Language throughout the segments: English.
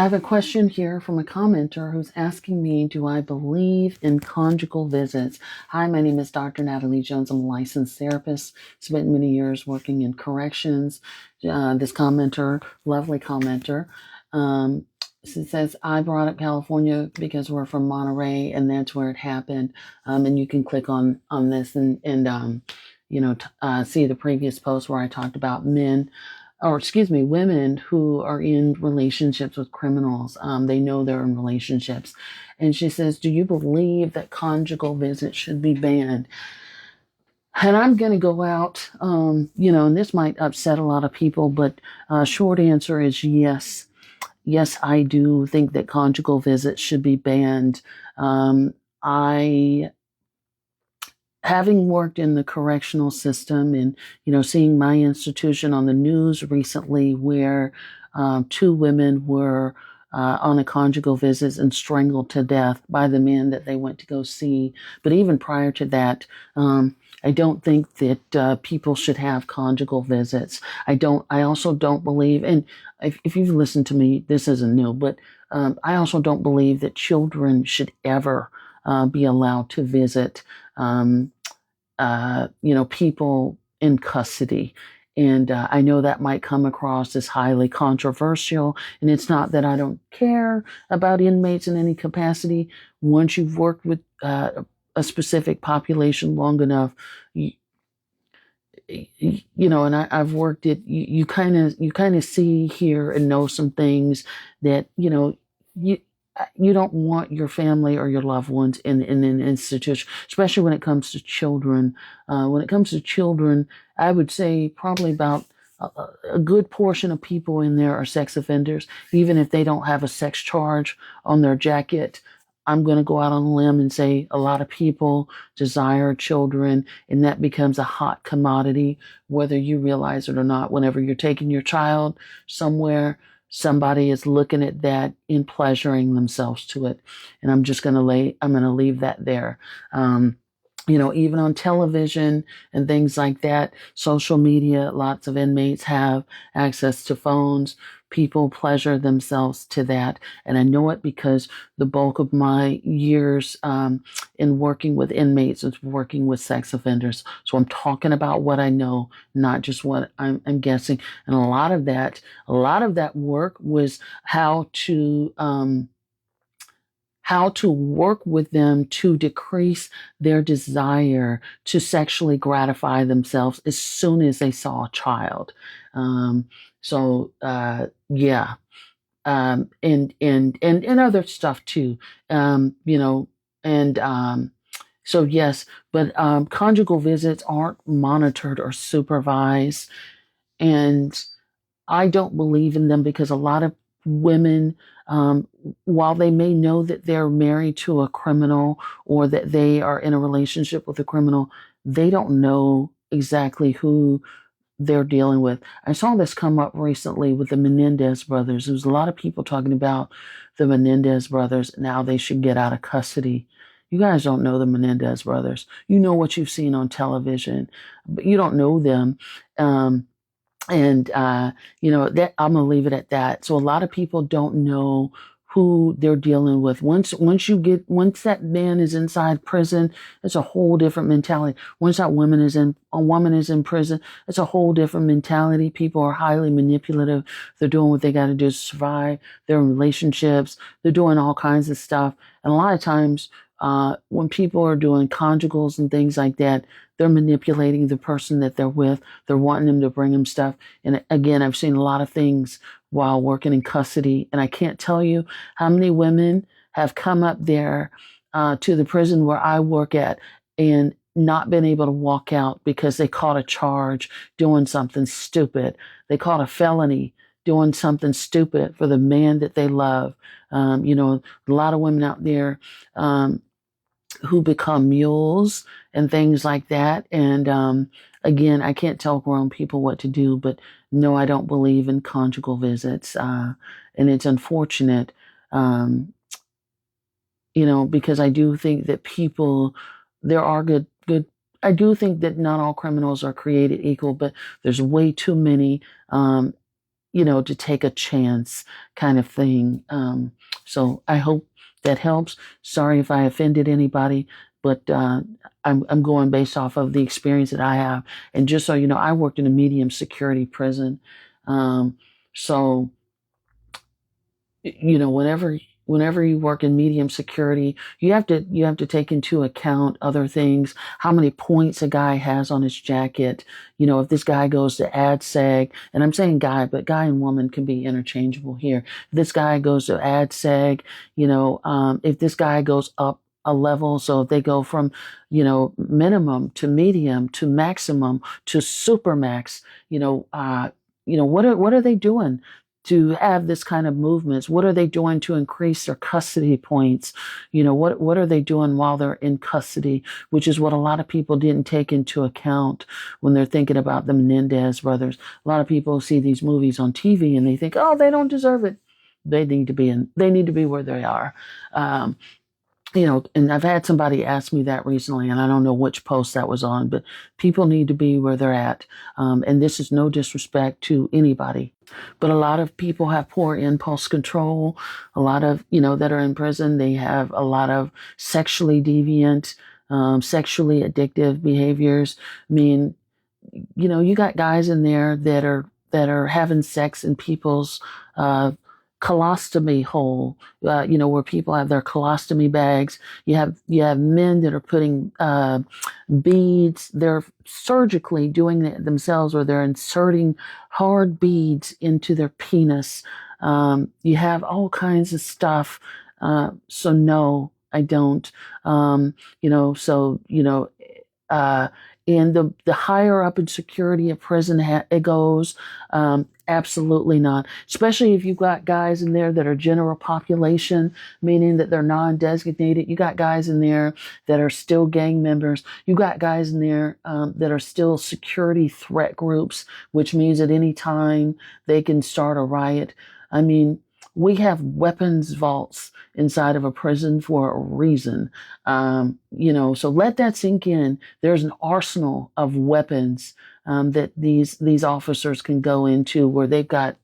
I have a question here from a commenter who's asking me, do I believe in conjugal visits? Hi, my name is Dr. Natalie Jones. I'm a licensed therapist, spent many years working in corrections. This commenter, lovely commenter, um, says, I brought up California because we're from Monterey and that's where it happened. And you can click on this and see the previous post where I talked about women who are in relationships with criminals. They know they're in relationships. And she says, do you believe that conjugal visits should be banned? And I'm going to go out, and this might upset a lot of people, but short answer is yes. Yes, I do think that conjugal visits should be banned. I Having worked in the correctional system and seeing my institution on the news recently where two women were on a conjugal visit and strangled to death by the men that they went to go see. But even prior to that, I don't think that people should have conjugal visits. I also don't believe, and if you've listened to me, this isn't new, but I also don't believe that children should ever be allowed to visit people in custody. And I know that might come across as highly controversial. And it's not that I don't care about inmates in any capacity. Once you've worked with a specific population long enough, and I've worked it. You kind of see, hear, and know some things that you don't want your family or your loved ones in an institution, especially when it comes to children. When it comes to children, I would say probably about a good portion of people in there are sex offenders, even if they don't have a sex charge on their jacket. I'm going to go out on a limb and say a lot of people desire children, and that becomes a hot commodity, whether you realize it or not. Whenever you're taking your child somewhere, somebody is looking at that and pleasuring themselves to it. And I'm going to leave that there. Even on television and things like that, social media, lots of inmates have access to phones. People pleasure themselves to that. And I know it because the bulk of my years in working with inmates is working with sex offenders. So I'm talking about what I know, not just what I'm guessing. And a lot of that work was how to work with them to decrease their desire to sexually gratify themselves as soon as they saw a child. Yeah, and other stuff too. And so yes, but conjugal visits aren't monitored or supervised, and I don't believe in them because a lot of women, while they may know that they're married to a criminal or that they are in a relationship with a criminal, they don't know exactly who they're dealing with. I saw this come up recently with the Menendez brothers. There was a lot of people talking about the Menendez brothers. Now they should get out of custody. You guys don't know the Menendez brothers. You know what you've seen on television, but you don't know them. And that I'm gonna leave it at that. So a lot of people don't know who they're dealing with. Once that man is inside prison, it's a whole different mentality. Once a woman is in prison, it's a whole different mentality. People are highly manipulative. They're doing what they got to do to survive. They're in relationships. They're doing all kinds of stuff. And a lot of times, when people are doing conjugals and things like that, they're manipulating the person that they're with. They're wanting them to bring them stuff. And again, I've seen a lot of things while working in custody. And I can't tell you how many women have come up there to the prison where I work at and not been able to walk out because they caught a charge doing something stupid. They caught a felony doing something stupid for the man that they love. A lot of women out there who become mules and things like that. And again, I can't tell grown people what to do, but no, I don't believe in conjugal visits. And it's unfortunate, because I do think that there are good. I do think that not all criminals are created equal, but there's way too many to take a chance kind of thing. So I hope that helps. Sorry if I offended anybody, but I'm going based off of the experience that I have. And just so you know, I worked in a medium security prison. Um, so whenever you work in medium security, you have to take into account other things, how many points a guy has on his jacket. If this guy goes to ADSEG, and I'm saying guy, but guy and woman can be interchangeable here. If this guy goes to ADSEG, if this guy goes up a level, so if they go from minimum to medium to maximum to supermax, what are they doing to have this kind of movements? What are they doing to increase their custody points? What are they doing while they're in custody, which is what a lot of people didn't take into account when they're thinking about the Menendez brothers. A lot of people see these movies on TV and they think, oh, they don't deserve it. They need to be where they are. Um, and I've had somebody ask me that recently, and I don't know which post that was on, but people need to be where they're at. And this is no disrespect to anybody, but a lot of people have poor impulse control. A lot of, that are in prison, they have a lot of sexually deviant, sexually addictive behaviors. I mean, you got guys in there that are having sex in people's colostomy hole, where people have their colostomy bags. You have men that are putting beads. They're surgically doing it themselves, or they're inserting hard beads into their penis. You have all kinds of stuff. So no, I don't. Uh, and the higher up in security a prison it goes, absolutely not. Especially if you've got guys in there that are general population, meaning that they're non-designated. You got guys in there that are still gang members. You got guys in there that are still security threat groups, which means at any time they can start a riot. I mean, we have weapons vaults inside of a prison for a reason. So let that sink in. There's an arsenal of weapons that these officers can go into, where they've got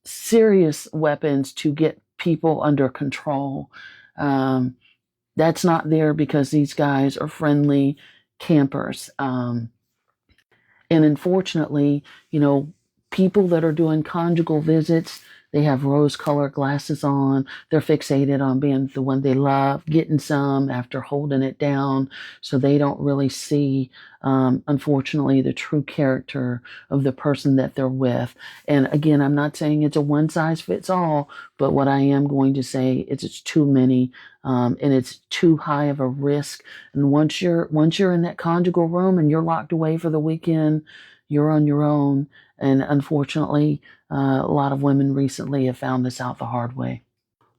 serious weapons to get people under control. That's not there because these guys are friendly campers. And unfortunately, people that are doing conjugal visits, they have rose-colored glasses on. They're fixated on being the one they love, getting some after holding it down. So they don't really see, unfortunately, the true character of the person that they're with. And again, I'm not saying it's a one-size-fits-all, but what I am going to say is it's too many, and it's too high of a risk. And once you're in that conjugal room and you're locked away for the weekend, you're on your own. And unfortunately, a lot of women recently have found this out the hard way.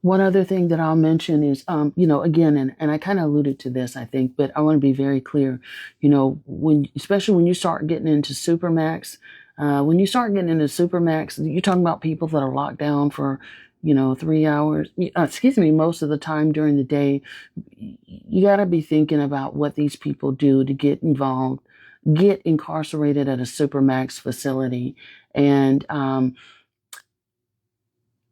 One other thing that I'll mention is, again, and I kind of alluded to this, I think, but I want to be very clear. Especially when you start getting into Supermax, you're talking about people that are locked down for, 3 hours, most of the time during the day. You got to be thinking about what these people do to get incarcerated at a Supermax facility. And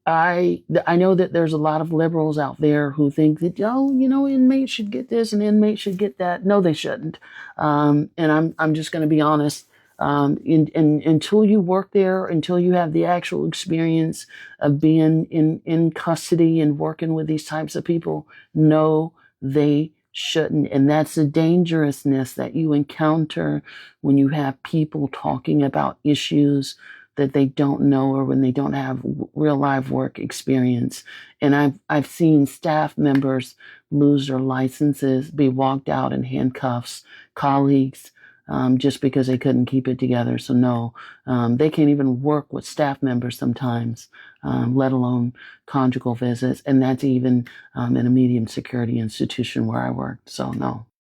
I know that there's a lot of liberals out there who think that, inmates should get this and inmates should get that. No, they shouldn't. And I'm just going to be honest. Until you work there, until you have the actual experience of being in custody and working with these types of people, no, they shouldn't. And that's the dangerousness that you encounter when you have people talking about issues that they don't know, or when they don't have real live work experience. And I've seen staff members lose their licenses, be walked out in handcuffs, colleagues, just because they couldn't keep it together. So no, they can't even work with staff members sometimes, let alone conjugal visits. And that's even in a medium security institution where I worked. So no.